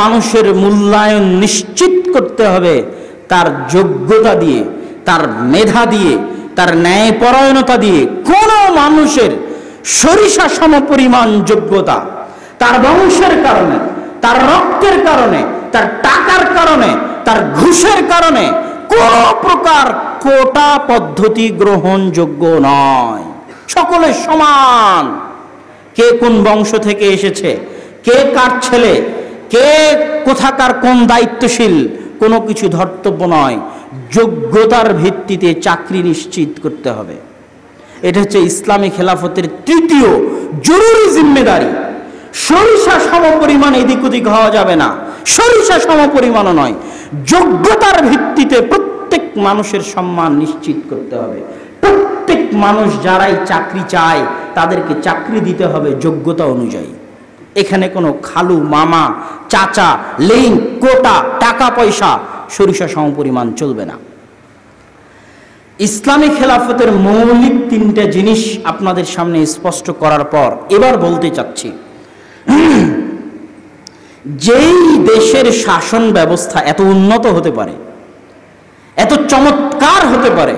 মানুষের মূল্যায়ন নিশ্চিত করতে হবে তার যোগ্যতা দিয়ে, তার মেধা দিয়ে, তার ন্যায়পরায়ণতা দিয়ে। কোন মানুষের সরিষা সমপরিমাণ যোগ্যতা তার বংশের কারণে, তার রক্তের কারণে, তার টাকার কারণে, তার ঘুষের কারণে কোন প্রকার কোটা পদ্ধতি গ্রহণযোগ্য নয়। সকলে সমান। কে কোন বংশ থেকে এসেছে, কে কার ছেলে, কে কোথাকার কোন দায়িত্বশীল, কোনো কিছু ধর্তব্য নয়। যোগ্যতার ভিত্তিতে চাকরি নিশ্চিত করতে হবে। এটা হচ্ছে ইসলামী খেলাফতের তৃতীয় জরুরি জিম্মেদারি। সরিষা সমপরিমাণ এদিক ওদিক হওয়া যাবে না, সরিষা সমপরিমাণও নয়। যোগ্যতার ভিত্তিতে প্রত্যেক মানুষের সম্মান নিশ্চিত করতে হবে। প্রত্যেক মানুষ যারাই চাকরি চায় তাদেরকে চাকরি দিতে হবে যোগ্যতা অনুযায়ী। এখানে কোনো খালু, মামা, চাচা, লিঙ্ক, কোটা, টাকা পয়সা সরিষা সমপরিমাণ চলবে না। ইসলামী খেলাফতের মৌলিক তিনটা জিনিস আপনাদের সামনে স্পষ্ট করার পর এবার বলতে চাচ্ছি, যেই দেশের শাসন ব্যবস্থা এত উন্নত হতে পারে, এত চমৎকার হতে পারে,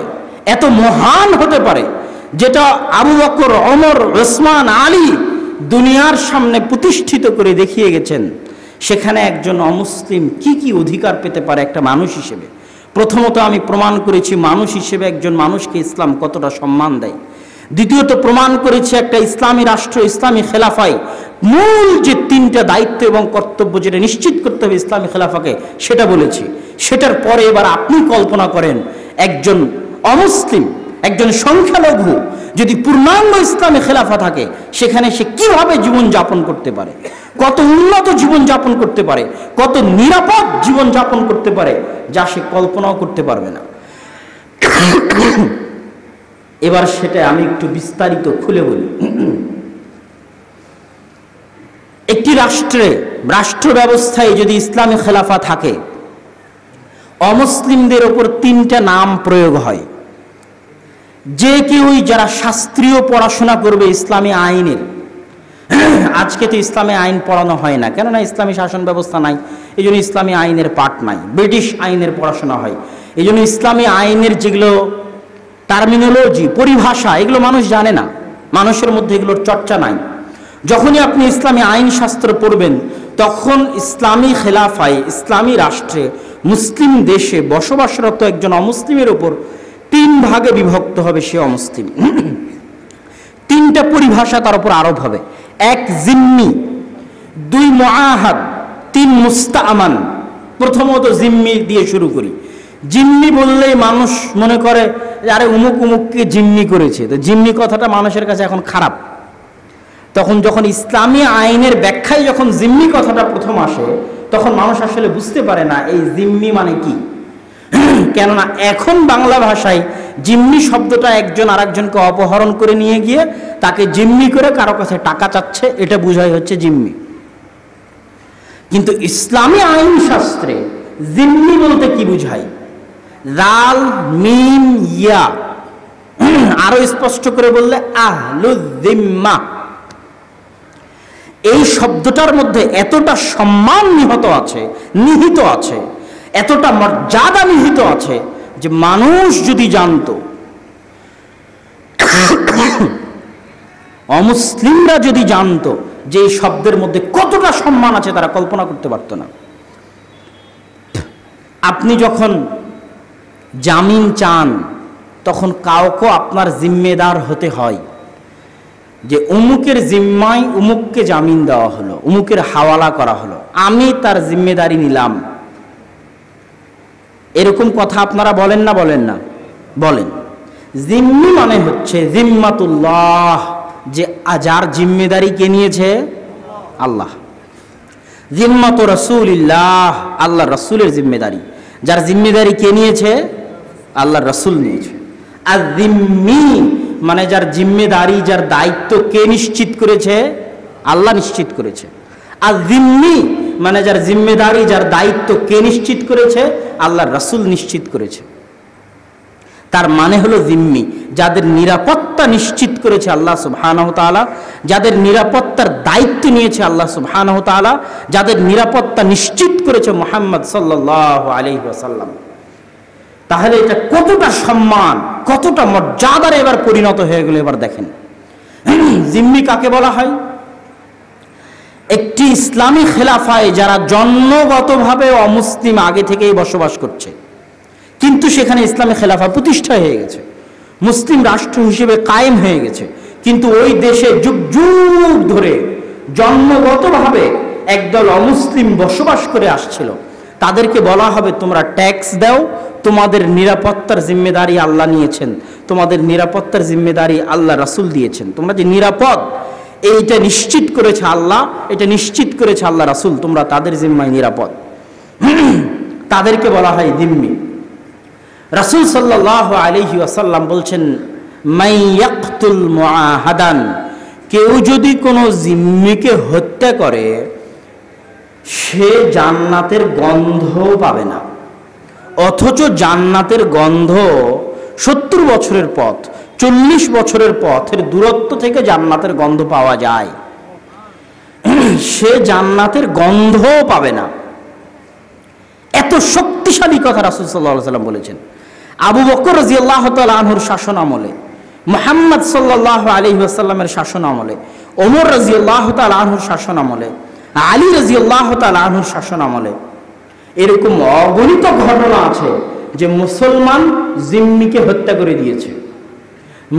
এত মহান হতে পারে, যেটা আবু বকর, ওমর, ওসমান, আলী দুনিয়ার সামনে প্রতিষ্ঠিত করে দেখিয়ে গেছেন, সেখানে একজন অমুসলিম কি কি অধিকার পেতে পারে একটা মানুষ হিসেবে। প্রথমত আমি প্রমাণ করেছি মানুষ হিসেবে একজন মানুষকে ইসলাম কতটা সম্মান দেয়। দ্বিতীয়ত প্রমাণ করেছি একটা ইসলামী রাষ্ট্র, ইসলামী খেলাফায় মূল যে তিনটা দায়িত্ব এবং কর্তব্য যেটা নিশ্চিত করতে হবে ইসলামী খেলাফাকে, সেটা বলেছি। সেটার পরে এবার আপনি কল্পনা করেন একজন অমুসলিম, একজন সংখ্যালঘু যদি পূর্ণাঙ্গ ইসলামী খেলাফা থাকে, সেখানে সে কিভাবে জীবন যাপন করতে পারে, কত উন্নত জীবন যাপন করতে পারে, কত নিরাপদ জীবন যাপন করতে পারে, যা সে কল্পনাও করতে পারবে না। এবার সেটা আমি একটু বিস্তারিত খুলে বলি। একটি রাষ্ট্রে, রাষ্ট্র ব্যবস্থায় যদি ইসলামী খেলাফা থাকে, অমুসলিমদের ওপর তিনটা নাম প্রয়োগ হয়। যে কেউই যারা শাস্ত্রীয় পড়াশোনা করবে ইসলামী আইনের, আজকে তো ইসলামী আইন পড়ানো হয় না, কেননা ইসলামী শাসন ব্যবস্থা নাই, এই জন্য ইসলামী আইনের পাঠ নাই। ব্রিটিশ আইনের পড়াশোনা হয়, এই জন্য ইসলামী আইনের যেগুলো টার্মিনোলজি, পরিভাষা, এগুলো মানুষ জানে না, মানুষের মধ্যে এগুলোর চর্চা নাই। যখনই আপনি ইসলামী আইন শাস্ত্র পড়বেন, তখন ইসলামী খেলাফায়, ইসলামী রাষ্ট্রে, মুসলিম দেশে বসবাসরত একজন অমুসলিমের ওপর তিন ভাগে বিভক্ত হবে সে অমুসলিম। তিনটা পরিভাষা তার উপর আরোপ হবে। এক জিম্মি, দুই মুআহাদ, তিন মুস্তাআমান। প্রথমত জিম্মি দিয়ে শুরু করি। জিম্মি বললেই মানুষ মনে করে আরে উমুক উমুককে জিম্মি করেছে, তো জিম্মি কথাটা মানুষের কাছে এখন খারাপ। তখন যখন ইসলামী আইনের ব্যাখ্যায় যখন জিম্মি কথাটা প্রথম আসে, তখন মানুষ আসলে বুঝতে পারে না এই জিম্মি মানে কি। কেননা এখন বাংলা ভাষায় জিম্মি শব্দটা একজন আরেকজনকে অপহরণ করে নিয়ে গিয়ে তাকে জিম্মি করে কারো কাছে টাকা চাচ্ছে, এটা বোঝাই হচ্ছে জিম্মি। কিন্তু ইসলামী আইন শাস্ত্রে জিম্মি বলতে কি বুঝায়? রাল মিম ইয়া, আরো স্পষ্ট করে বললে আহলুযিম্মাহ। এই শব্দটার মধ্যে এতটা সম্মান নিহিত আছে, এতটা মর্যাদা নিহিত আছে যে মানুষ যদি জানতো, অমুসলিমরা যদি জানতো যে এই শব্দের মধ্যে কতটা সম্মান আছে, তারা কল্পনা করতে পারত না। আপনি যখন জামিন চান, তখন কাউকে আপনার জিম্মেদার হতে হয় যে উমুকের জিম্মায় উমুককে জামিন দেওয়া হলো, উমুকের হাওয়ালা করা হলো, আমি তার জিম্মেদারি নিলাম। এরকম কথা আপনারা বলেন না? বলেন না? বলেন। জিম্মি মানে হচ্ছে জিম্মাতুল্লাহ, যে যার জিম্মেদারি কে নিয়েছে? আল্লাহ। জিম্মাতু রাসূলিল্লাহ, আল্লাহ রাসূলের জিম্মেদারি। যার জিম্মেদারি কে নিয়েছে? আল্লাহ রাসূল নিয়েছে। আর জিম্মি মানে যার জিম্মেদারি, যার দায়িত্ব কে নিশ্চিত করেছে? আল্লাহ নিশ্চিত করেছে। আর জিম্মি মানে যার জিম্মেদারি, যার দায়িত্ব কে নিশ্চিত করেছে? আল্লাহর রাসূল নিশ্চিত করেছে। তার মানে হলো জিম্মি, যাদের নিরাপত্তা নিশ্চিত করেছে আল্লাহ সুবহানাহু ওয়া তাআলা, যাদের নিরাপত্তার দায়িত্ব নিয়েছে আল্লাহ সুবহানাহু ওয়া তাআলা, যাদের নিরাপত্তা নিশ্চিত করেছে মুহাম্মদ সাল্লাল্লাহু আলাইহি ওয়াসাল্লাম। তাহলে এটা কতটা সম্মান, কতটা মর্যাদার এবার পরিণত হয়ে গেল। এবার দেখেন জিম্মি কাকে বলা হয়। একটি ইসলামী খেলাফায় যারা জন্মগতভাবে অমুসলিম আগে থেকেই বসবাস করছে, কিন্তু সেখানে ইসলামী খেলাফা প্রতিষ্ঠা হয়ে গেছে, মুসলিম রাষ্ট্র হিসেবে কায়েম হয়ে গেছে, কিন্তু ওই দেশে যুগ যুগ ধরে জন্মগতভাবে একদল অমুসলিম বসবাস করে আসছিল, তাদেরকে বলা হবে তোমরা ট্যাক্স দাও, তোমাদের নিরাপত্তার জিম্মেদারি আল্লাহ নিয়েছেন, তোমাদের নিরাপত্তার জিম্মেদারি আল্লাহ রাসূল দিয়েছেন, তোমরা যে নিরাপদ এইটা নিশ্চিত করেছে আল্লাহ, এটা নিশ্চিত করেছে আল্লাহ রাসূল, তোমরা তাদের জিম্মায় নিরাপদ। তাদেরকে বলা হয় জিম্মি। রাসূল সাল্লাল্লাহু আলাইহি ওয়াসাল্লাম বলছেন মান ইয়াকতুল মুআহাদান, কেউ যদি কোনো জিম্মিকে হত্যা করে সে জান্নাতের গন্ধ পাবে না। অথচ জান্নাতের গন্ধ 70 বছরের পথ, 40 বছরের পথের দূরত্ব থেকে জান্নাতের গন্ধ পাওয়া যায়, সে জান্নাতের গন্ধও পাবে না। এত শক্তিশালী কথা রাসূল সাল্লাল্লাহু আলাইহি ওয়াসাল্লাম বলেছেন। আবু বকর রাদিয়াল্লাহু তাআলা আনহুর শাসন আমলে, মুহাম্মদ সাল্লাল্লাহু আলাইহি ওয়াসাল্লামের শাসন আমলে, ওমর রাদিয়াল্লাহু তাআলা আনহুর শাসন আমলে, আলী রাদিয়াল্লাহু তাআলা আনহুর শাসন আমলে এরকম অগণিত ঘটনা আছে যে মুসলমান জিম্মিকে হত্যা করে দিয়েছে,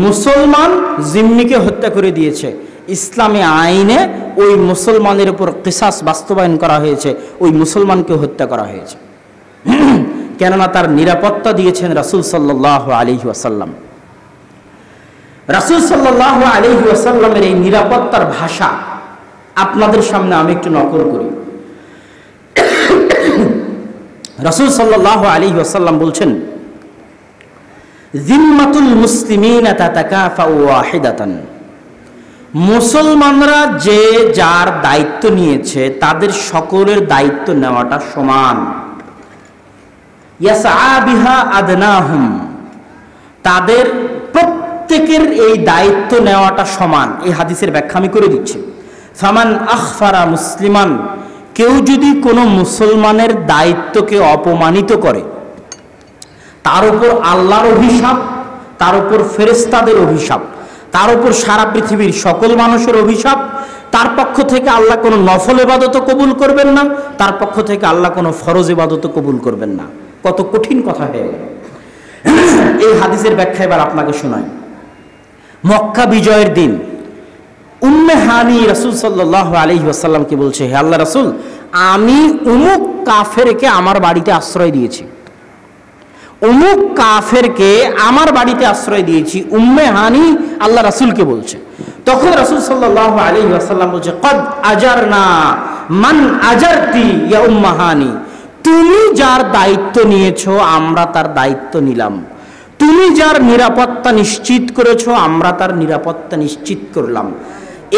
মুসলমান জিম্মিকে হত্যা করে দিয়েছে। ইসলামী আইনে ওই মুসলমানের উপর কিসাস বাস্তবায়ন করা হয়েছে, ওই মুসলমানকে হত্যা করা হয়েছে, কেননা তার নিরাপত্তা দিয়েছেন রাসূল সাল্লাল্লাহু আলাইহি ওয়াসাল্লাম। রাসূল সাল্লাল্লাহু আলাইহি ওয়াসাল্লামের এই নিরাপত্তার ভাষা আপনাদের সামনে আমি একটু নকল করি। রাসূল সাল্লাল্লাহু আলাইহি ওয়াসাল্লাম বলছেন জিম্মাতুল মুসলিমিনা তাতাকাফাউ ওয়াহিদাতান, মুসলমানরা যে যার দায়িত্ব নিয়েছে তাদের সকলের দায়িত্ব নেওয়াটা সমান। ইয়াসআ বিহা আদনাহুম, তাদের প্রত্যেকের এই দায়িত্ব নেওয়াটা সমান। এই হাদিসের ব্যাখ্যা আমি করে দিচ্ছি। ফামান আখফারা মুসলিমান, কেউ যদি কোনো মুসলমানের দায়িত্বকে অপমানিত করে, তার উপর আল্লাহর অভিশাপ, তার উপর ফেরেশতাদের অভিশাপ, তার উপর সারা পৃথিবীর সকল মানুষের অভিশাপ, তার পক্ষ থেকে আল্লাহ কোনো নফল ইবাদত কবুল করবেন না, তার পক্ষ থেকে আল্লাহ কোনো ফরজ ইবাদত কবুল করবেন না। কত কঠিন কথা হয়ে গেল। এই হাদিসের ব্যাখ্যা এবার আপনাকে শোনাই। মক্কা বিজয়ের দিন উম্মে হানি রাসূল সাল্লাল্লাহু আলাইহি ওয়াসাল্লামকে বলছে, হে আল্লাহ রাসূল, আমি উমুক কাফেরকে আমার বাড়িতে আশ্রয় দিয়েছি, উমুক কাফেরকে আমার বাড়িতে আশ্রয় দিয়েছি। উম্মে হানি আল্লাহ রাসূলকে বলছে। তখন রাসূল সাল্লাল্লাহু আলাইহি ওয়াসাল্লাম বলছে, কদ আজারনা মান আজারতি ইয়া উম্মে হানি, তুমি যার দায়িত্ব নিয়েছো আমরা তার দায়িত্ব নিলাম, তুমি যার নিরাপত্তা নিশ্চিত করেছো আমরা তার নিরাপত্তা নিশ্চিত করলাম।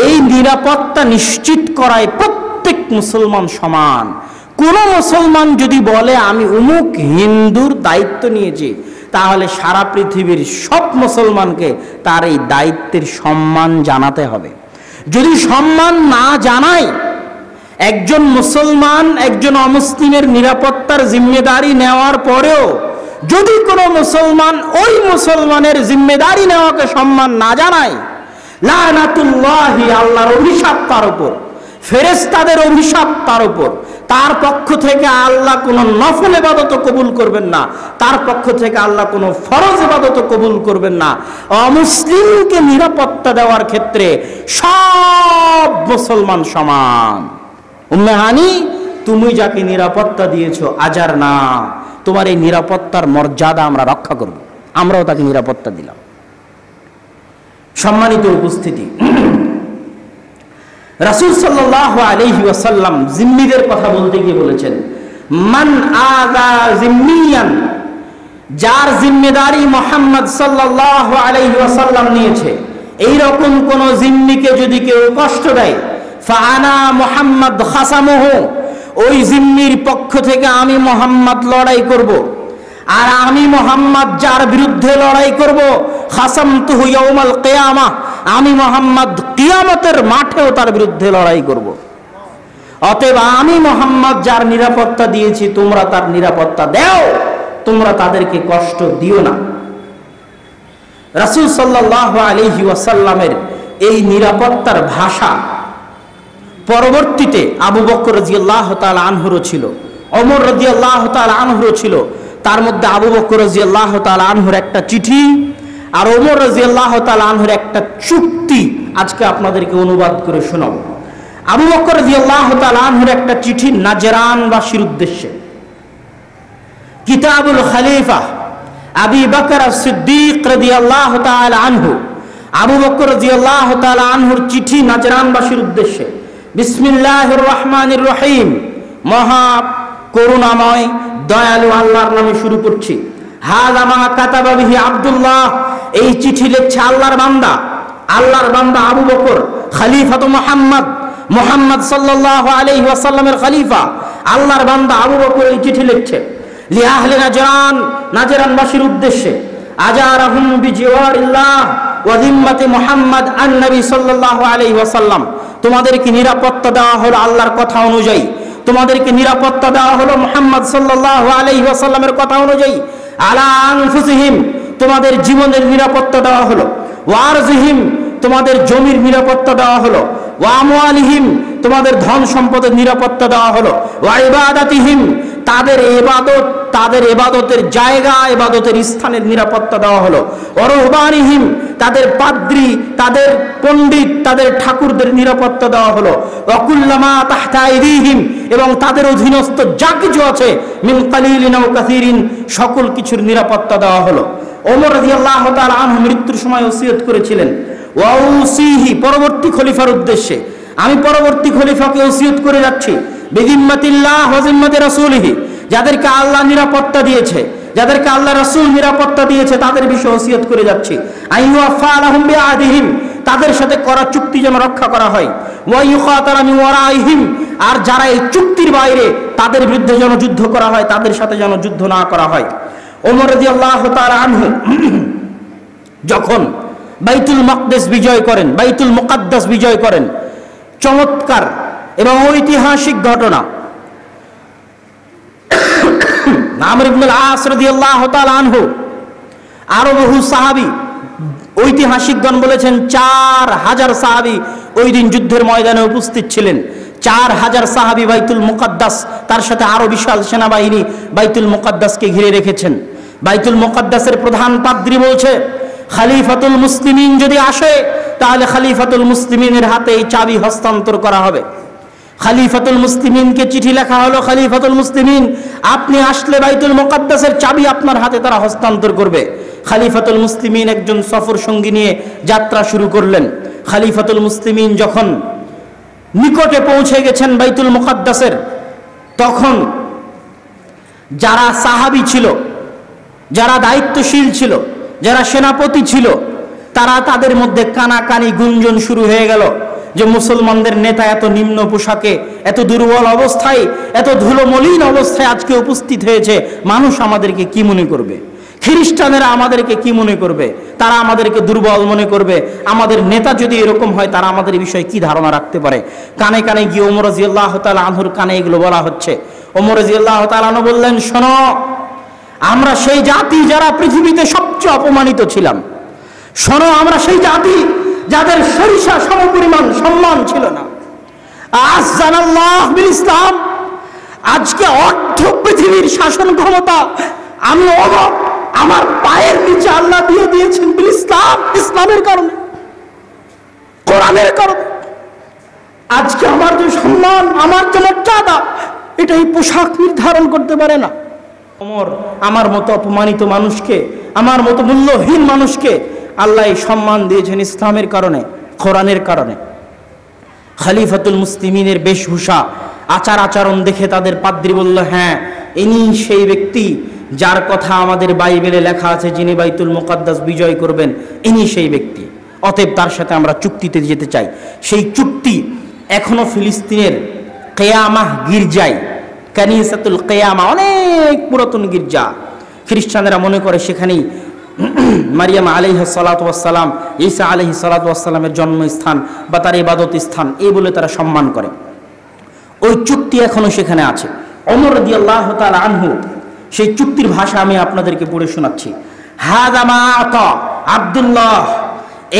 এই নিরাপত্তা নিশ্চিত করায় প্রত্যেক মুসলমান সমান। কোন মুসলমান যদি বলে আমি অমুক হিন্দুর দায়িত্ব নিয়েছি, তাহলে সারা পৃথিবীর সব মুসলমানকে তার এই দায়িত্বের সম্মান জানাতে হবে। যদি সম্মান না জানায়, একজন মুসলমান একজন অমুসলিমের নিরাপত্তার জিম্মেদারি নেওয়ার পরেও যদি কোনো মুসলমান ওই মুসলমানের জিম্মেদারি নেওয়াকে সম্মান না জানায়, লানাতুল্লাহি, আল্লাহর অভিশাপ তার উপর, ফেরেশতাদের অভিশাপ তার উপর, তার পক্ষ থেকে আল্লাহ কোনো নফল ইবাদত কবুল করবেন না, তার পক্ষ থেকে আল্লাহ কোনো ফরজ ইবাদত কবুল করবেন না। অমুসলিমকে নিরাপত্তা দেওয়ার ক্ষেত্রে সব মুসলমান সমান। উম্মে হানি, তুমি যাকে নিরাপত্তা দিয়েছো আজার না, তোমার এই নিরাপত্তার মর্যাদা আমরা রক্ষা করব, আমরাও তাকে নিরাপত্তা দিলাম। সম্মানিত উপস্থিতি, রাসূল সাল্লাল্লাহু আলাইহি ওয়াসাল্লাম জিম্মিদের কথা বলতে গিয়ে বলেছেন, মান আযা জিম্মিয়ান, যার জিম্মেদারি মুহাম্মদ সাল্লাল্লাহু আলাইহি ওয়াসাল্লাম নিয়েছে, এই রকম কোন জিম্মিকে যদি কেউ কষ্ট দেয়, ফাআনা মুহাম্মদ খাসামুহু, ওই জিম্মির পক্ষ থেকে আমি মুহাম্মদ লড়াই করব। আর আমি মুহাম্মদ যার বিরুদ্ধে লড়াই করব, খাসামতুহু ইয়াউমাল কিয়ামাহ, আমি মুহাম্মদ কিয়ামতের মাঠেও তার বিরুদ্ধে লড়াই করব। অতএব আমি মুহাম্মদ যার নিরাপত্তা দিয়েছি, তোমরা তার নিরাপত্তা দাও, তোমরা তাদেরকে কষ্ট দিও না। রাসূল সাল্লাল্লাহু আলাইহি ওয়াসাল্লামের এই নিরাপত্তার ভাষা পরবর্তীতে আবু বকর রাদিয়াল্লাহু তাআলা আনহুরও ছিল, ওমর রাদিয়াল্লাহু তাআলা আনহুরও ছিল। তার মধ্যে আবু বকর রাদিয়াল্লাহু তাআলা আনহুর একটা চিঠি আর ওমর রাদিয়াল্লাহু তাআলা আনহুর একটা চুক্তি আজকে আপনাদেরকে অনুবাদ করে শোনাবো। আবু বকর রাদিয়াল্লাহু তাআলা আনহুর একটা চিঠি নাজরানবাসীর উদ্দেশ্যে। কিতাবুল খলিফা আবি বকর as-সিদ্দিক রাদিয়াল্লাহু তাআলা আনহু, আবু বকর রাদিয়াল্লাহু তাআলা আনহুর চিঠি নাজরানবাসীর উদ্দেশ্যে। বিসমিল্লাহির রহমানির রহিম, মহা করুণাময় দয়ালু আল্লাহর নামে শুরু করছি। হাযা মা কাতাবা বিহি আব্দুল্লাহ, এই চিঠি লিখছে আল্লাহর বান্দা আবু বকর, খলিফাতু মুহাম্মদ সাল্লাল্লাহু আলাইহি ওয়াসাল্লামের খলিফা, আল্লাহর বান্দা আবু বকর এই চিঠি লিখছে। লি আহলি নাজরানবাসীর উদ্দেশ্যে। আজারাহুম বিজিওয়ারিল্লাহ ওয়া যিম্মাতি মুহাম্মদ আন-নবী সাল্লাল্লাহু আলাইহি ওয়াসাল্লাম, তোমাদেরকে নিরাপত্তা দেওয়া হলো আল্লাহর কথা অনুযায়ী, তোমাদেরকে নিরাপত্তা দেওয়া হলো মুহাম্মদ সাল্লাল্লাহু আলাইহি ওয়াসাল্লামের কথা অনুযায়ী। আলা আনফুসিহিম, তোমাদের জীবনের নিরাপত্তা দেওয়া হলো। ওয়া আরজিহিম, তোমাদের জমির নিরাপত্তা দেওয়া হলো। ওয়া আমওয়ালিহিম, তোমাদের ধন সম্পদের নিরাপত্তা দেওয়া হলো। ওয়া ইবাদাতিহিম, তাদের ইবাদতের জায়গা, ইবাদতের স্থানের নিরাপত্তা দেওয়া হলো। ওয়া রুহবানিহিম, তাদের পাদ্রী, তাদের পণ্ডিত, তাদের ঠাকুরদের নিরাপত্তা দেওয়া হলো। ওয়া কুল্লামা তাহতা আইদিহিম, এবং তাদের অধীনস্থ যা কিছু আছে, মিন কালিলিন ওয়া কাসীরিন, সকল কিছুর নিরাপত্তা দেওয়া হলো। ওমর রাদিয়াল্লাহু তাআলা আনহু মৃত্যুর সময় ওসিয়ত করেছিলেন, ওয়াউসিহি, পরবর্তী খলিফার উদ্দেশ্যে, আমি পরবর্তী খলিফাকে ওসিয়ত করে যাচ্ছি। বিজিম্মাতিল্লাহ ওয়া জিম্মাতি রাসূলিহি, যাদেরকে আল্লাহ নিরাপত্তা দিয়েছে, যাদেরকে আল্লাহ রাসূল নিরাপত্তা দিয়েছে, তাদের বিষয়ে ওসিয়ত করে যাচ্ছি। আইয়ুফা লাহুম বিআদিহিম, তাদের সাথে করা চুক্তি যেন রক্ষা করা হয়। ওয়া ইউকাতালা মিন ওয়ারাইহিম, আর যারা এই চুক্তির বাইরে, তাদের বিরুদ্ধে যেন যুদ্ধ করা হয়, তাদের সাথে যেন যুদ্ধ না করা হয়। ওমর রাদিয়াল্লাহু তাআলা আনহু যখন বাইতুল মাকদিস বিজয় করেন, বাইতুল মুকাদ্দাস বিজয় করেন, চমৎকার এবং ঐতিহাসিক ঘটনা। আমর ইবনুল আস রাদিয়াল্লাহু তাআলা আনহু, আরো বহু সাহাবী, ঐতিহাসিকগণ বলেছেন 4000 সাহাবী ওই দিন যুদ্ধের ময়দানে উপস্থিত ছিলেন। 4000 সাহাবী বাইতুল মুকাদ্দাস, তার সাথে আরো বিশাল সেনাবাহিনী বাইতুল মুকাদ্দাসকে ঘিরে রেখেছেন। বাইতুল মুকাদ্দাসের প্রধান পাদ্রী বলছে, খলিফাতুল মুসলিমিন যদি আসে, তাহলে খলিফাতুল মুসলিমিনের হাতে এই চাবি হস্তান্তর করা হবে। খলিফাতুল মুসলিমিনকে চিঠি লেখা হলো, খলিফাতুল মুসলিমিন, আপনি আসলে বাইতুল মুকাদ্দাসের চাবি আপনার হাতে তারা হস্তান্তর করবে। খলিফাতুল মুসলিমিন একজন সফর সঙ্গী নিয়ে যাত্রা শুরু করলেন। খলিফাতুল মুসলিমিন যখন নিকটে পৌঁছে গেছেন বাইতুল মুকাদ্দাসের, তখন যারা সাহাবী ছিল, যারা দায়িত্বশীল ছিল, যারা সেনাপতি ছিল, তারা তাদের মধ্যে কানাকানি গুঞ্জন শুরু হয়ে গেল যে মুসলমানদের নেতা এত নিম্ন পোশাকে, এত দুর্বল অবস্থায়, এত ধুলোমলিন অবস্থায় আজকে উপস্থিত হয়েছে, মানুষ আমাদেরকে কি মনে করবে? খ্রিস্টানেরা আমাদেরকে কি মনে করবে? তারা আমাদেরকে দুর্বল মনে করবে। আমাদের নেতা যদি এরকম হয়, তারা আমাদের বিষয়ে কি ধারণা রাখতে পারে? কানে কানে গিয়ে ওমর রাদিয়াল্লাহু তাআলা আনহুর কানে এগুলো বলা হচ্ছে। ওমর রাদিয়াল্লাহু তাআলা আনহু বললেন, শোনো, আমরা সেই জাতি যারা পৃথিবীতে সবচেয়ে অপমানিত ছিলাম। শোনো, আমরা সেই জাতি যাদের সরিষা সমপরিমাণ সম্মান ছিল না। আযযানাল্লাহ বিল ইসলাম, আজকে অর্ধ পৃথিবীর শাসন ক্ষমতা আমি আমার পায়ের নিচে আল্লাহ দিয়ে দিয়েছেন বিল ইসলাম, ইসলামের কারণে, কোরআনের কারণে। আজকে আমার যে সম্মান, আমার যে মর্যাদা, এটা এই পোশাক নির্ধারণ করতে পারে না। ওমর, আমার মতো অপমানিত মানুষকে, আমার মতো মূল্যহীন মানুষকে আল্লাহ এই সম্মান দিয়েছেন ইসলামের কারণে, কোরআনের কারণে। খলিফাতুল মুসলিমিনের বেশভূষা, আচার আচরণ দেখে তাদের পাদ্রী বলল, হ্যাঁ, ইনি সেই ব্যক্তি যার কথা আমাদের বাইবেলে লেখা আছে, যিনি বাইতুল মুকাদ্দাস বিজয় করবেন, ইনি সেই ব্যক্তি। অতএব তার সাথে আমরা চুক্তিতে যেতে চাই। সেই চুক্তি এখনো ফিলিস্তিনের কিয়ামাহ গির্জায়, কানিসাতুল কিয়ামা, অনেক পুরাতন গির্জা, খ্রিস্টানেরা মনে করে সেখানেই মারিয়াম আলাইহিস সালাতু ওয়াস সালাম, ঈসা আলাইহিস সালাতু ওয়াস সালামের জন্মস্থান বা তার ইবাদত স্থান, এই বলে তারা সম্মান করে। ওই চুক্তি এখনো সেখানে আছে। ওমর রাদিয়াল্লাহু তাআলা আনহু সেই চুক্তির ভাষা আমি আপনাদেরকে পড়ে শোনাচ্ছি। হাযা মা আতা আব্দুল্লাহ,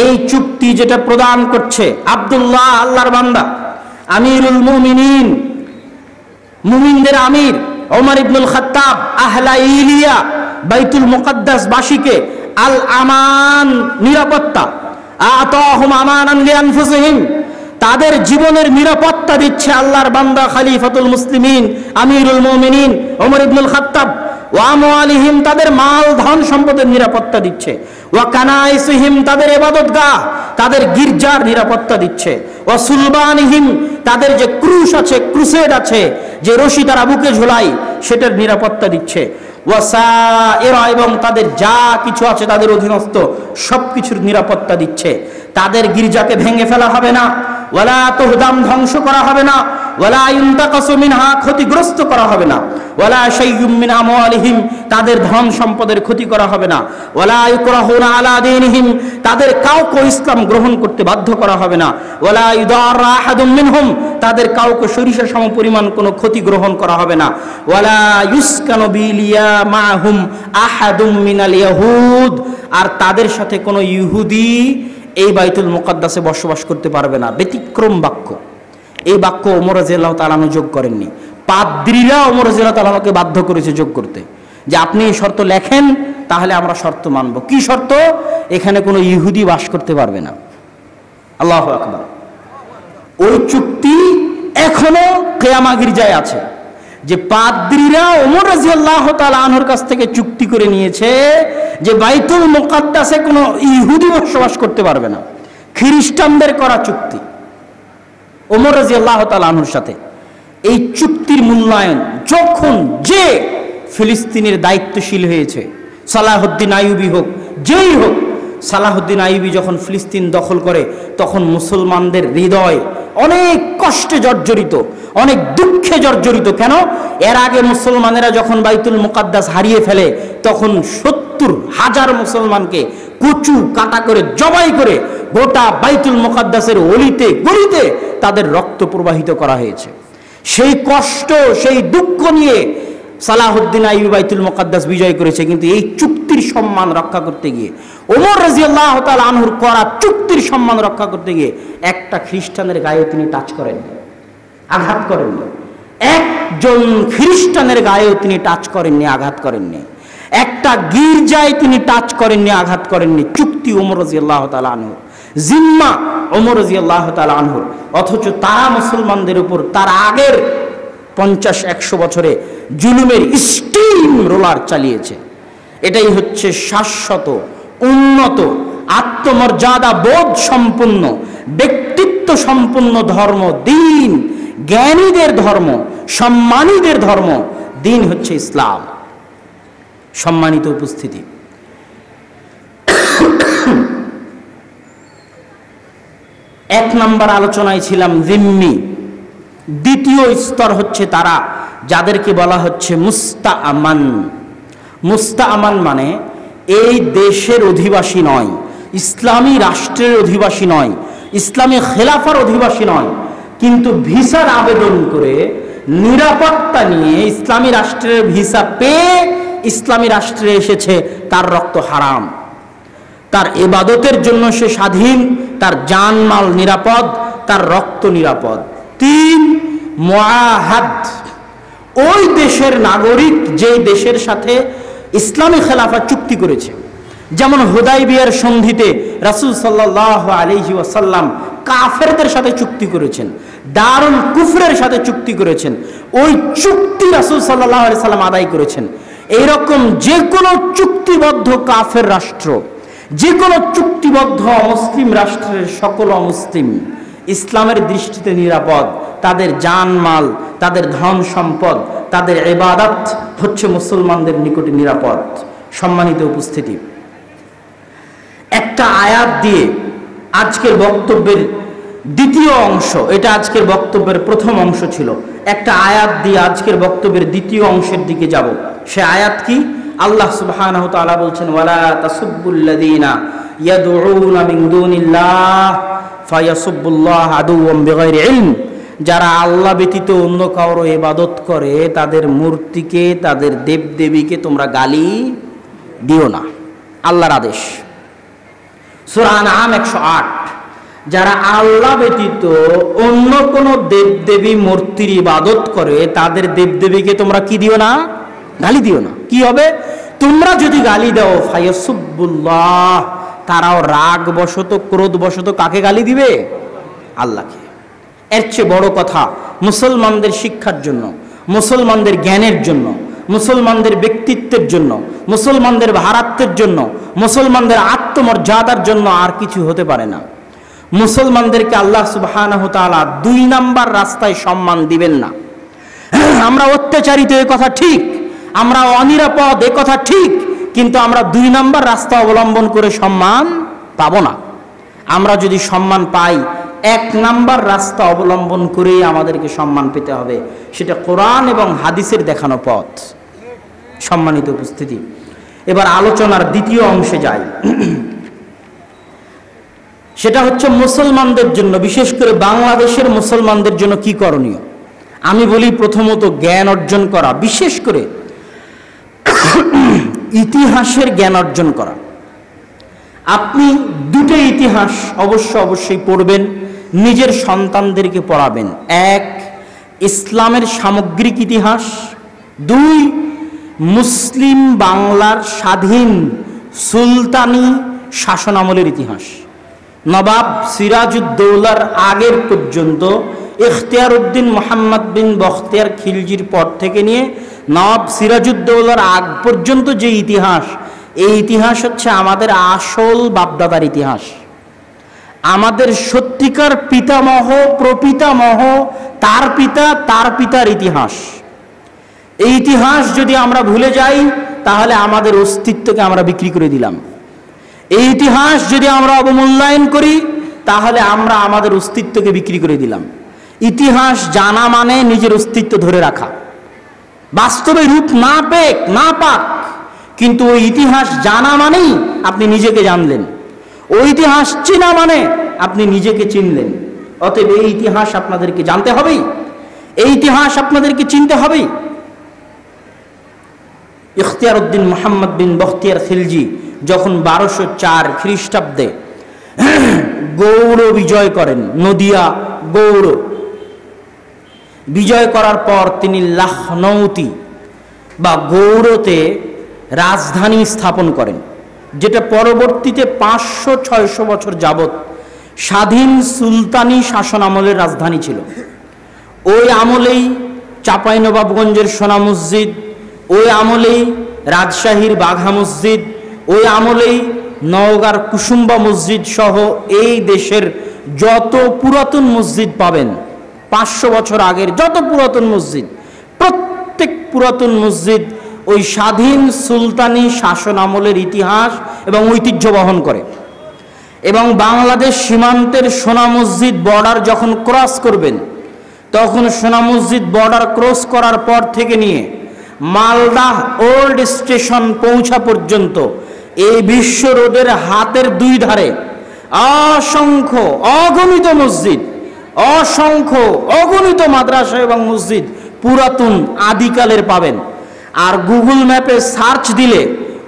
এই চুক্তি যেটা প্রদান করছে আব্দুল্লাহ, আল্লাহর বান্দা, আমিরুল মুমিনিন, মুমিনদের আমির ওমর ইবনুল খাত্তাব, আহলা ইলিয়া, বাইতুল মুকদ্দাস বাসীকে আল আমান, নিরাপত্তা, আতাহুম আমানান লিআনফুসিহিম, তাদের জীবনের নিরাপত্তা দিচ্ছে আল্লাহর বান্দা খলিফাতুল মুসলিমিন আমিরুল মুমিনিন ওমর ইবনুল খাত্তাব। ওয়া আমওয়ালিহিম, তাদের মাল ধন সম্পদের নিরাপত্তা দিচ্ছে। ওয়া কানাইসিহিম, তাদের ইবাদতগাহ, তাদের গির্জার নিরাপত্তা দিচ্ছে। ওয়া সুলবানিহিম, তাদের যে ক্রুশ আছে, ক্রুসেড আছে, যে রশি তারা বুকে ঝোলায়, সেটার নিরাপত্তা দিচ্ছে। ওয়াসাইরা, এবং তাদের যা কিছু আছে তাদের অধীনস্থ সবকিছুর নিরাপত্তা দিচ্ছে। তাদের গির্জাকে ভেঙে ফেলা হবে না, ওয়ালা তুহদাম, ধ্বংস করা হবে না, ওয়ালা ইউনতাকাসু মিনহা, ক্ষতিগ্রস্ত করা হবে না, ওয়ালা শাইয়ুম মিন আমওয়ালিহিম, তাদের ধন সম্পদের ক্ষতি করা হবে না, ওয়ালা ইউকরাহুনা আলা দীনিহিম, তাদের কাউকে ইসলাম গ্রহণ করতে বাধ্য করা হবে না, ওয়ালা ইউদাররা আহাদুম মিনহুম, তাদের কাউকে সরিষা সম পরিমাণ কোনো ক্ষতি গ্রহণ করা হবে না, ওয়ালা ইউসকানু বিলিয়া মাহুম আহাদুম মিনাল ইয়াহুদ, আর তাদের সাথে কোনো ইহুদি এই বাইতুল মুকদ্দাসে বসবাস করতে পারবে না। ব্যতিক্রম বাক্য, এই বাক্য ওমর রাদিয়াল্লাহু তাআলা আনহু যোগ করেননি। পাদ্রীরা ওমর রাদিয়াল্লাহু তাআলা আনহুকে বাধ্য করেছে যোগ করতে, যে আপনি এই শর্ত লেখেন, তাহলে আমরা শর্ত মানব। কি শর্ত? এখানে কোনো ইহুদি বাস করতে পারবে না। আল্লাহু আকবার। ওই চুক্তি এখনো কিয়ামা গির্জায় আছে, যে পাদ্রীরা ওমর রাদিয়াল্লাহু তাআলা আনহুর কাছ থেকে চুক্তি করে নিয়েছে যে বাইতুল মুকদ্দাসে কোনো ইহুদি বসবাস করতে পারবে না। খ্রিস্টানদের করা চুক্তি ওমর রাদিয়াল্লাহু তাআলা আনহুর সাথে। এই চুক্তির মূল্যায়ন যখন যে ফিলিস্তিনের দায়িত্বশীল হয়েছে, সালাহুদ্দিন আইয়ুবী হোক, যেই হোক, সালাহুদ্দিন আইয়ুবী যখন ফিলিস্তিন দখল করে, তখন মুসলমানদের হৃদয় অনেক কষ্টে জর্জরিত, অনেক দুঃখে জর্জরিত। কেন? এর আগে মুসলমানেরা যখন বাইতুল মুকদ্দাস হারিয়ে ফেলে, তখন 70,000 মুসলমানকে কুচু কাটা করে, জবাই করে গোটা বাইতুল মুকদ্দাসের অলিতে গলিতে তাদের রক্ত প্রবাহিত করা হয়েছে। সেই কষ্ট, সেই দুঃখ নিয়ে সালাহুদ্দিন আইয়ুবী বাইতুল মুকদ্দাস বিজয় করেছে। কিন্তু এই চুক্তির সম্মান রক্ষা করতে গিয়ে, ওমর রাদিয়াল্লাহু তাআলা আনহুর করা চুক্তির সম্মান রক্ষা করতে গিয়ে, একটা খ্রিস্টানের গায়ে তিনি টাচ করেননি, আঘাত করেননি। একজন খ্রিস্টানের গায়েও তিনি টাচ করেননি, আঘাত করেননি। একটা গির্জায় তিনি টাচ করেননি, আঘাত করেননি। চুক্তি ওমর রাদিয়াল্লাহু তাআলা আনহুর, জিম্মা ওমর রাদিয়াল্লাহু তাআলা আনহুর। অথচ তারা মুসলমানদের উপর তার আগের 50-100 বছরে জুলুমের স্টিম রোলার চালিয়েছে। এটাই হচ্ছে শাশ্বত, উন্নত, আত্মমর্যাদা বোধ সম্পন্ন, ব্যক্তিত্ব সম্পন্ন ধর্ম, দিন, জ্ঞানীদের ধর্ম, সম্মানীদের ধর্ম। দিন হচ্ছে ইসলাম। সম্মানিত উপস্থিতি, এক নম্বর আলোচনায় ছিলাম জিম্মি। দ্বিতীয় স্তর হচ্ছে তারা যাদেরকে বলা হচ্ছে মুস্তাআমান। মুস্তাআমান মানে এই দেশের অধিবাসী নয়, ইসলামী রাষ্ট্রের অধিবাসী নয়, ইসলামী খেলাফার অধিবাসী নয়, কিন্তু ভিসার আবেদন করে নিরাপত্তা নিয়ে ইসলামী রাষ্ট্রের ভিসা পেয়ে ইসলামী রাষ্ট্রে এসেছে। তার রক্ত হারাম, তার ইবাদতের জন্য সে স্বাধীন, তার জানমাল নিরাপদ, তার রক্ত নিরাপদ। 3, মুআহাদ, ওই দেশের নাগরিক যে দেশের সাথে ইসলামী খেলাফা চুক্তি করেছে। যেমন হুদাইবিয়ার সন্ধিতে রাসূল সাল্লাল্লাহু আলাইহি ওয়াসাল্লাম কাফেরদের সাথে চুক্তি করেছেন, দারুল কুফরের সাথে চুক্তি করেছেন, ওই চুক্তি রাসূল সাল্লাল্লাহু আলাইহি ওয়াসাল্লাম আদায় করেছেন। এইরকম যে কোনো চুক্তিবদ্ধ কাফের রাষ্ট্র, যে কোনো চুক্তিবদ্ধ অমুসলিম রাষ্ট্রের সকল অমুসলিম ইসলামের দৃষ্টিতে নিরাপদ। তাদের জানমাল, তাদের ধন সম্পদ, তাদের ইবাদত হচ্ছে মুসলমানদের নিকটে নিরাপদ। সম্মানিত উপস্থিতি, একটা আয়াত দিয়ে আজকের বক্তব্যের দ্বিতীয় অংশ, এটা আজকের বক্তব্যের প্রথম অংশ ছিল, একটা আয়াত দিয়ে আজকের বক্তব্যের দ্বিতীয় অংশের দিকে যাব। সে আয়াত কি? আল্লাহ সুবহানাহু ওয়া তাআলা বলছেন ওয়ালা তাসুব্বুল্লাযীনা ইয়াদউনা মিন দুনিল্লাহ ফায়াসুব্বুল্লাহ আদুওয়াম বিগাইরি ইলম, যারা আল্লাহ ব্যতীত অন্য কারো ইবাদত করে তাদের মূর্তিকে, তাদের দেবদেবীকে তোমরা গালি দিও না। আল্লাহর আদেশ, সূরা আনআম 108। যারা আল্লাহ ব্যতীত অন্য কোন দেবদেবী মূর্তির ইবাদত করে তাদের দেবদেবীকে তোমরা কি দিও না? গালি দিও না। কি হবে? তোমরা যদি গালি দাও ফায়াসুব্বুল্লাহ, তারাও রাগ বশত, ক্রোধ বশত কাকে গালি দিবে? আল্লাহকে। এর চেয়ে বড় কথা, মুসলমানদের শিক্ষার জন্য, মুসলমানদের জ্ঞানের জন্য, মুসলমানদের ব্যক্তিত্বের জন্য, মুসলমানদের ভারাত্বের জন্য, মুসলমানদের আত্মমর্যাদার জন্য আর কিছু হতে পারে না। মুসলমানদেরকে আল্লাহ সুবহানাহু ওয়া তাআলা 2 নাম্বার রাস্তায় সম্মান দিবেন না। আমরা অত্যাচারিত, এ কথা ঠিক, আমরা অনিরাপদ, এ কথা ঠিক, কিন্তু আমরা 2 নাম্বার রাস্তা অবলম্বন করে সম্মান পাবো না। আমরা যদি সম্মান পাই 1 নাম্বার রাস্তা অবলম্বন করেই আমাদেরকে সম্মান পেতে হবে, সেটা কোরআন এবং হাদিসের দেখানো পথ। সম্মানিত উপস্থিতি, এবার আলোচনার দ্বিতীয় অংশে যাই। সেটা হচ্ছে মুসলমানদের জন্য, বিশেষ করে বাংলাদেশের মুসলমানদের জন্য কি করণীয়। আমি বলি প্রথমত জ্ঞান অর্জন করা, বিশেষ করে ইতিহাসের জ্ঞান অর্জন করা। আপনি 2টো ইতিহাস অবশ্যই পড়বেন, নিজের সন্তানদেরকে পড়াবেন। 1, ইসলামের সামগ্রিক ইতিহাস। 2, মুসলিম বাংলার স্বাধীন সুলতানি শাসনামলের ইতিহাস। নবাব সিরাজউদ্দৌলার আগের পর্যন্ত, ইখতিয়ার উদ্দিন মোহাম্মদ বিন বখতিয়ার খিলজির পর থেকে নিয়ে নবাব সিরাজউদ্দৌলার আগ পর্যন্ত যে ইতিহাস, এই ইতিহাস হচ্ছে আমাদের আসল বাপদাদার ইতিহাস, আমাদের সত্যিকার পিতামহ, প্রপিতামহ, তার পিতা, তার পিতার ইতিহাস। এই ইতিহাস যদি আমরা ভুলে যাই তাহলে আমাদের অস্তিত্বকে আমরা বিক্রি করে দিলাম। এই ইতিহাস যদি আমরা অবমূল্যায়ন করি তাহলে আমরা আমাদের অস্তিত্বকে বিক্রি করে দিলাম। ইতিহাস জানা মানে নিজের অস্তিত্ব ধরে রাখা, বাস্তবে রূপ না পাক, কিন্তু ওই ইতিহাস জানা মানেই আপনি নিজেকে জানলেন, ওই ইতিহাস চেনা মানে আপনি নিজেকে চিনলেন। অতএব এই ইতিহাস আপনাদেরকে জানতে হবেই, এই ইতিহাস আপনাদেরকে চিনতে হবেই। ইখতিয়ার উদ্দিন মোহাম্মদ বিন বখতিয়ার খিলজি যখন 1204 খ্রিস্টাব্দে গৌড় বিজয় করেন, নদিয়া গৌড় বিজয় করার পর তিনি লখনৌতি বা গৌড়তে রাজধানী স্থাপন করেন, যেটা পরবর্তীতে 500-600 বছর যাবৎ স্বাধীন সুলতানি শাসন আমলের রাজধানী ছিল। ওই আমলেই চাঁপাইনবাবগঞ্জের সোনা মসজিদ, ওই আমলেই রাজশাহীর বাঘা মসজিদ, ওই আমলেই নওগাঁর কুসুম্বা মসজিদ সহ এই দেশের যত পুরাতন মসজিদ পাবেন, 500 বছর আগের যত পুরাতন মসজিদ, প্রত্যেক পুরাতন মসজিদ ওই স্বাধীন সুলতানি শাসন আমলের ইতিহাস এবং ঐতিহ্য বহন করে। এবং বাংলাদেশ সীমান্তের সোনা মসজিদ বর্ডার যখন ক্রস করবেন, তখন সোনা মসজিদ বর্ডার ক্রস করার পর থেকে নিয়ে মালদা ওল্ড স্টেশন পৌঁছা পর্যন্ত এই বিশ্ব রোডের হাতের 2 ধারে অসংখ্য অগণিত মসজিদ, অসংখ্য অগণিত মাদ্রাসা এবং মসজিদ পুরাতন আদিকালের পাবেন। আর গুগল ম্যাপে সার্চ দিলে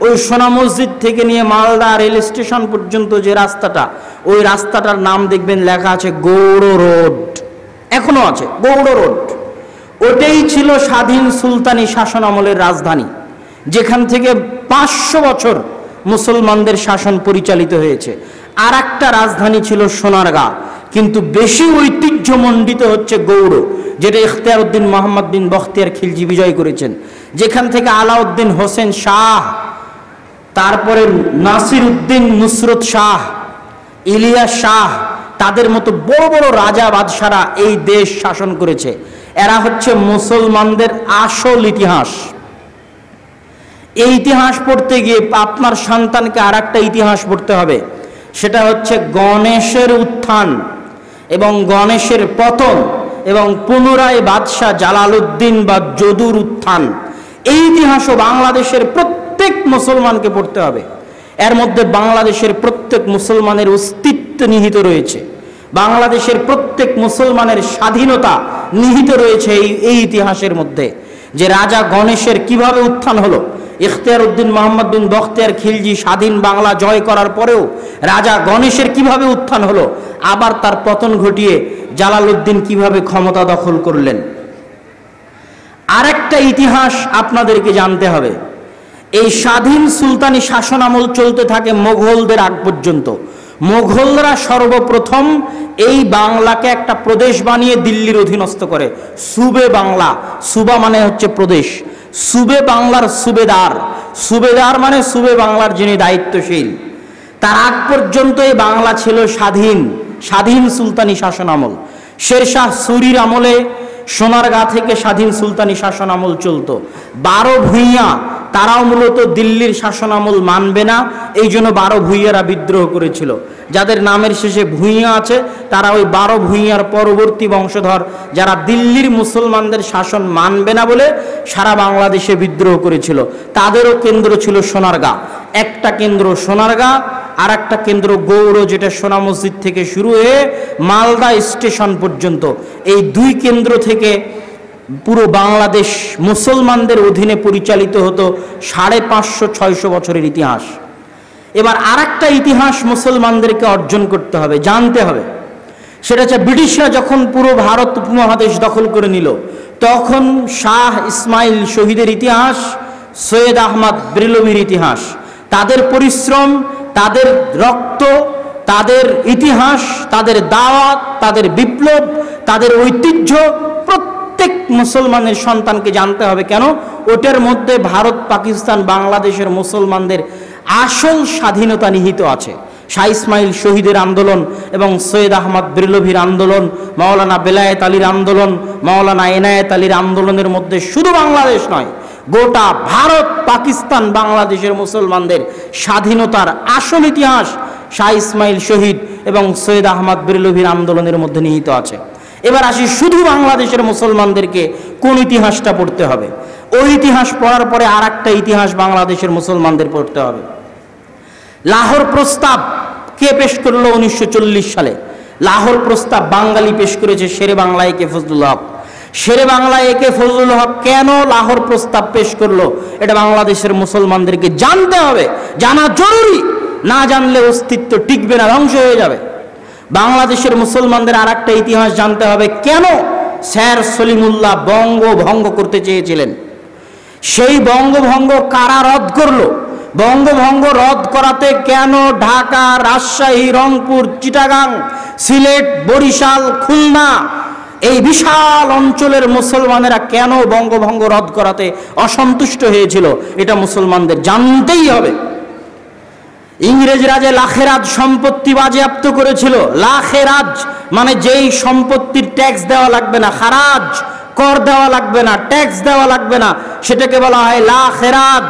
ওই সোনা মসজিদ থেকে নিয়ে মালদা রেল স্টেশন পর্যন্ত যে রাস্তাটা, ওই রাস্তাটার নাম দেখবেন লেখা আছে গৌড় রোড, এখনো আছে গৌড় রোড। ওটাই ছিল স্বাধীন সুলতানি শাসন আমলের রাজধানী, যেখান থেকে 500 বছর মুসলমানদের শাসন পরিচালিত হয়েছে। আর একটা রাজধানী ছিল সোনারগাঁ, কিন্তু বেশি ঐতিহ্যমণ্ডিত হচ্ছে গৌড়, যেটা ইখতিয়ার উদ্দিন মোহাম্মদ বিন বখতিয়ার খিলজি বিজয় করেছেন, যেখান থেকে আলাউদ্দিন হোসেন শাহ, তারপরে নাসির উদ্দিন নুসরত শাহ, ইলিয়াস শাহ, তাদের মতো বড় বড় রাজা বাদশারা এই দেশ শাসন করেছে। এরা হচ্ছে মুসলমানদের আসল ইতিহাস। এই ইতিহাস পড়তে গিয়ে আপনার সন্তানকে আর একটা ইতিহাস পড়তে হবে, সেটা হচ্ছে গণেশের উত্থান এবং গণেশের পতন এবং পুনরায় বাদশাহ জালালউদ্দিন বা যদুর উত্থান। এই ইতিহাসও বাংলাদেশের প্রত্যেক প্রত্যেক মুসলমানকে পড়তে হবে। এর মধ্যে বাংলাদেশের প্রত্যেক মুসলমানের অস্তিত্ব নিহিত রয়েছে, বাংলাদেশের প্রত্যেক মুসলমানের স্বাধীনতা নিহিত রয়েছে এই ইতিহাসের মধ্যে। যে রাজা গণেশের কিভাবে উত্থান হলো, ইখতিয়ার উদ্দিন মোহাম্মদ বিন বখতিয়ার খিলজি স্বাধীন বাংলা জয় করার পরেও রাজা গণেশের কিভাবে উত্থান হলো, আবার তার পতন ঘটিয়ে জালালউদ্দিন কিভাবে ক্ষমতা দখল করলেন। আরেকটা ইতিহাস আপনাদেরকে জানতে হবে। এই স্বাধীন সুলতানি শাসন আমল চলতে থাকে মোগলদের আগ পর্যন্ত। মোগলরা সর্বপ্রথম এই বাংলাকে একটা প্রদেশ বানিয়ে দিল্লির অধীনস্থ করে। সুবে বাংলা, সুবা মানে হচ্ছে প্রদেশ, সুবে বাংলার সুবেদার, সুবেদার মানে সুবে বাংলার যিনি দায়িত্বশীল। তার আগ পর্যন্ত এই বাংলা ছিল স্বাধীন, স্বাধীন সুলতানি শাসন আমল। শেরশাহ সুরির আমলে সোনারগাঁ থেকে স্বাধীন সুলতানি শাসন আমল চলতো। 12 ভূঁইয়া তারাও মূলত দিল্লির শাসন আমল মানবে না, এই জন্য 12 ভূঁইয়ারা বিদ্রোহ করেছিল। যাদের নামের শেষে ভূঁইয়া আছে তারা ওই 12 ভূঁইয়ার পরবর্তী বংশধর, যারা দিল্লির মুসলমানদের শাসন মানবে না বলে সারা বাংলাদেশে বিদ্রোহ করেছিল। তাদেরও কেন্দ্র ছিল সোনারগাঁ। একটা কেন্দ্র সোনারগাঁ, আর একটা কেন্দ্র গৌড়, যেটা সোনা মসজিদ থেকে শুরু হয়ে মালদা স্টেশন পর্যন্ত। এই দুই কেন্দ্র থেকে পুরো বাংলাদেশ মুসলমানদের অধীনে পরিচালিত হতো 550-600 বছরের ইতিহাস। এবার আরেকটা ইতিহাস মুসলমানদেরকে অর্জন করতে হবে, জানতে হবে। সেটা হচ্ছে ব্রিটিশরা যখন পুরো ভারত উপমহাদেশ দখল করে নিল, তখন শাহ ইসমাইল শহীদের ইতিহাস, সৈয়দ আহমদ বেরলভীর ইতিহাস, তাদের পরিশ্রম, তাদের রক্ত, তাদের ইতিহাস, তাদের দাওয়াত, তাদের বিপ্লব, তাদের ঐতিহ্য প্রত্যেক মুসলমানের সন্তানকে জানতে হবে। কেন? ওটার মধ্যে ভারত, পাকিস্তান, বাংলাদেশের মুসলমানদের আসল স্বাধীনতা নিহিত আছে। শাহ ইসমাইল শহীদের আন্দোলন এবং সৈয়দ আহমদ বেরলভীর আন্দোলন, মাওলানা বেলায়েত আলীর আন্দোলন, মাওলানা এনায়েত আলীর আন্দোলনের মধ্যে শুধু বাংলাদেশ নয়, গোটা ভারত, পাকিস্তান, বাংলাদেশের মুসলমানদের স্বাধীনতার আসল ইতিহাস শাহ ইসমাইল শহীদ এবং সৈয়দ আহমদ বেরলভীর আন্দোলনের মধ্যে নিহিত আছে। এবার আসি শুধু বাংলাদেশের মুসলমানদেরকে কোন ইতিহাসটা পড়তে হবে। ওই ইতিহাস পড়ার পরে আর একটা ইতিহাস বাংলাদেশের মুসলমানদের পড়তে হবে। লাহোর প্রস্তাব কে পেশ করলো 1940 সালে? লাহোর প্রস্তাব বাঙালি পেশ করেছে, শেরে বাংলা একে ফজলুল হক। শেরে বাংলা একে ফজলুল হক কেন লাহোর প্রস্তাব পেশ করলো, এটা বাংলাদেশের মুসলমানদেরকে জানতে হবে, জানা জরুরি। না জানলে অস্তিত্ব টিকবে না, ধ্বংস হয়ে যাবে। বাংলাদেশের মুসলমানদের আর একটা ইতিহাস জানতে হবে, কেন স্যার সলিমুল্লাহ বঙ্গভঙ্গ করতে চেয়েছিলেন। সেই বঙ্গভঙ্গ কারা রদ করলো? বঙ্গভঙ্গ রদ করাতে কেন ঢাকা, রাজশাহী, রংপুর, চিটাগাং, সিলেট, বরিশাল, খুলনা, এই বিশাল অঞ্চলের মুসলমানেরা কেন বঙ্গভঙ্গ রদ করাতে অসন্তুষ্ট হয়েছিল, এটা মুসলমানদের জানতেই হবে। ইংরেজরা যে লাখেরাজ সম্পত্তি বাজেয়াপ্ত করেছিল, লাখেরাজ মানে যেই সম্পত্তির ট্যাক্স দেওয়া লাগবে না, খারাজ কর দেওয়া লাগবে না, ট্যাক্স দেওয়া লাগবে না, সেটাকে বলা হয় লাখেরাজ।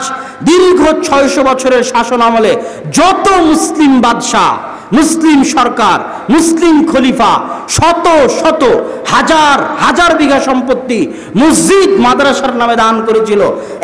দীর্ঘ 600 বছরের শাসন আমলে যত মুসলিম বাদশাহ, মুসলিম সরকার, মুসলিম খলিফা শত শত হাজার হাজার বিঘা সম্পত্তি মসজিদ মাদ্রাসার নামে দান করেছিল।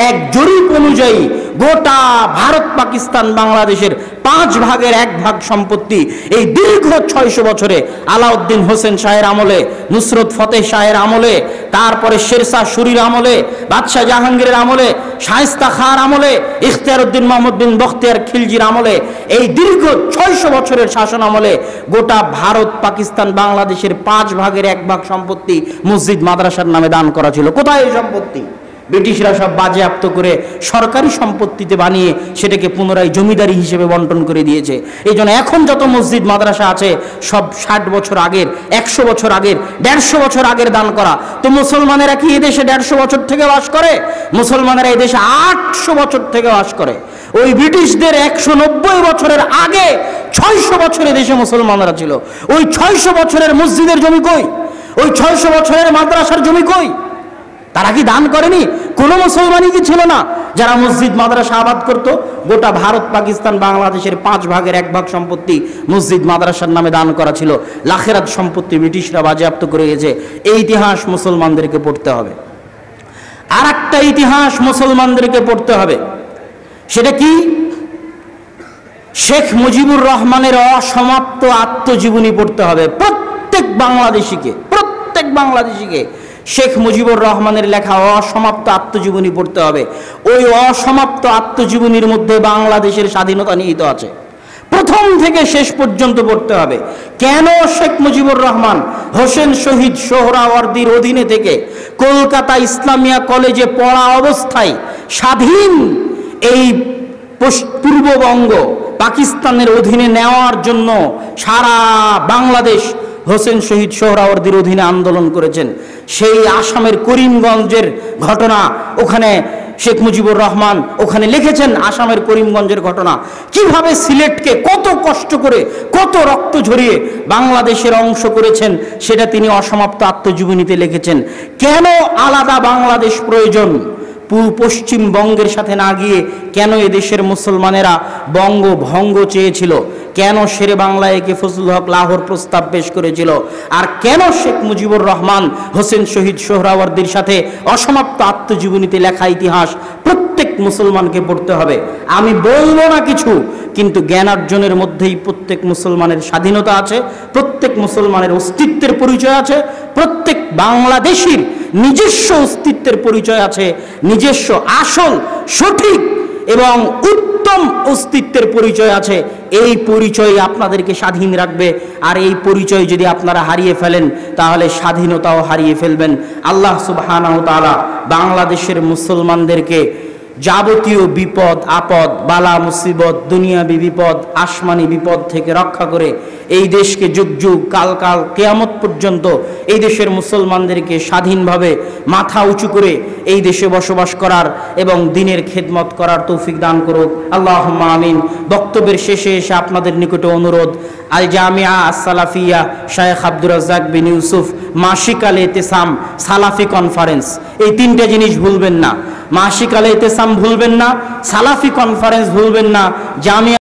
এক জরিপ অনুযায়ী গোটা ভারত, পাকিস্তান, বাংলাদেশের 5 ভাগের 1 ভাগ সম্পত্তি এই দীর্ঘ 600 বছরে আলাউদ্দিন হোসেন শাহের আমলে, নুসরত ফতেহ শাহের আমলে, তারপরে শেরশাহ সুরির আমলে, বাদশাহ জাহাঙ্গীরের আমলে, শায়েস্তা খাঁর আমলে, ইখতিয়ার উদ্দিন মোহাম্মদ বিন বখতিয়ার খিলজির আমলে, এই দীর্ঘ 600 বছরের শাসন আমলে গোটা ভারত, পাকিস্তান, বাংলাদেশের 5 ভাগের 1 ভাগ সম্পত্তি মসজিদ মাদ্রাসার নামে দান করা ছিল। কোথায় এই সম্পত্তি? ব্রিটিশরা সব বাজেয়াপ্ত করে সরকারি সম্পত্তিতে বানিয়ে সেটাকে পুনরায় জমিদারি হিসেবে বন্টন করে দিয়েছে। এই জন্য এখন যত মসজিদ মাদ্রাসা আছে সব 60 বছর আগের, 100 বছর আগের, 150 বছর আগের দান করা। তো মুসলমানেরা কি এদেশে 150 বছর থেকে বাস করে? মুসলমানেরা এই দেশে 800 বছর থেকে বাস করে। ওই ব্রিটিশদের 190 বছরের আগে 600 বছর দেশে মুসলমানরা ছিল। ওই 600 বছরের মসজিদের জমি কই? ওই 600 বছরের মাদ্রাসার জমি কই? তারা কি দান করেনি? কোনো মুসলমানই কি ছিল না যারা মসজিদ মাদ্রাসা আবাদ করত? গোটা ভারত, পাকিস্তান, বাংলাদেশের 5 ভাগের 1 ভাগ সম্পত্তি মসজিদ মাদ্রাসার নামে দান করা ছিল। লাখেরাত সম্পত্তি ব্রিটিশরা বাজেয়াপ্ত করে গেছে। এই ইতিহাস মুসলমানদেরকে পড়তে হবে। আর একটা ইতিহাস মুসলমানদেরকে পড়তে হবে, সেটা কি? শেখ মুজিবুর রহমানের অসমাপ্ত আত্মজীবনী পড়তে হবে প্রত্যেক বাংলাদেশিকে। শেখ মুজিবুর রহমানের লেখা অসমাপ্ত আত্মজীবনী পড়তে হবে। ওই অসমাপ্ত আত্মজীবনীর মধ্যে বাংলাদেশের স্বাধীনতা নিহিত আছে, প্রথম থেকে শেষ পর্যন্ত পড়তে হবে। কেন শেখ মুজিবুর রহমান হোসেন শহীদ সোহরাওয়ার্দীর অধীনে থেকে কলকাতা ইসলামিয়া কলেজে পড়া অবস্থায় স্বাধীন এই পূর্ববঙ্গ পাকিস্তানের অধীনে নেওয়ার জন্য সারা বাংলাদেশ হোসেন শহীদ সোহরাওয়ার্দীর অধীনে আন্দোলন করেছেন। সেই আসামের করিমগঞ্জের ঘটনা, ওখানে শেখ মুজিবুর রহমান ওখানে লিখেছেন আসামের করিমগঞ্জের ঘটনা, কিভাবে সিলেটকে কত কষ্ট করে কত রক্ত ঝরিয়ে বাংলাদেশের অংশ করেছেন, সেটা তিনি অসমাপ্ত আত্মজীবনীতে লিখেছেন। কেন আলাদা বাংলাদেশ প্রয়োজন? পশ্চিমবঙ্গের সাথে না গিয়ে কেন এদেশের মুসলমানেরা বঙ্গভঙ্গ চেয়েছিল? কেন শেরে বাংলা একে ফজলুল হক লাহোর প্রস্তাব পেশ করেছিল? আর কেন শেখ মুজিবুর রহমান হোসেন শহীদ সোহরাওয়ার্দীর সাথে অসমাপ্ত আত্মজীবনীতে লেখা ইতিহাস প্রত্যেক মুসলমানকে পড়তে হবে? আমি বলবো না কিছু, কিন্তু জ্ঞানার্জনের মধ্যেই প্রত্যেক মুসলমানের স্বাধীনতা আছে, প্রত্যেক মুসলমানের অস্তিত্বের পরিচয় আছে, প্রত্যেক বাংলাদেশীর নিজস্ব অস্তিত্বের পরিচয় আছে, নিজস্ব আসল সঠিক এবং উত্তম অস্তিত্বের পরিচয় আছে। এই পরিচয় আপনাদেরকে স্বাধীন রাখবে, আর এই পরিচয় যদি আপনারা হারিয়ে ফেলেন তাহলে স্বাধীনতাও হারিয়ে ফেলবেন। আল্লাহ সুবহানাহু ওয়া তাআলা বাংলাদেশের মুসলমানদেরকে যাবতীয় বিপদ আপদ, বালা মুসিবত, দুনিয়াবী বিপদ, আসমানি বিপদ থেকে রক্ষা করে এই দেশকে যুগ যুগ কাল কাল কিয়ামত পর্যন্ত এই দেশের মুসলমানদেরকে স্বাধীনভাবে মাথা উঁচু করে এই দেশে বসবাস করার এবং দ্বীনের খেদমত করার তৌফিক দান করুক। আল্লাহুম্মা আমিন। বক্তব্যের শেষে এসে আপনাদের নিকটে অনুরোধ, আল জামিয়া আস-সালাফিয়া শায়েখ আব্দুর রাজ্জাক বিন ইউসুফ মাসিক আল ইতিসাম সালাফি কনফারেন্স, এই তিনটা জিনিস ভুলবেন না। মাসিক আল ইতিসাম ভুলবেন না, সালাফি কনফারেন্স ভুলবেন না, জামিয়া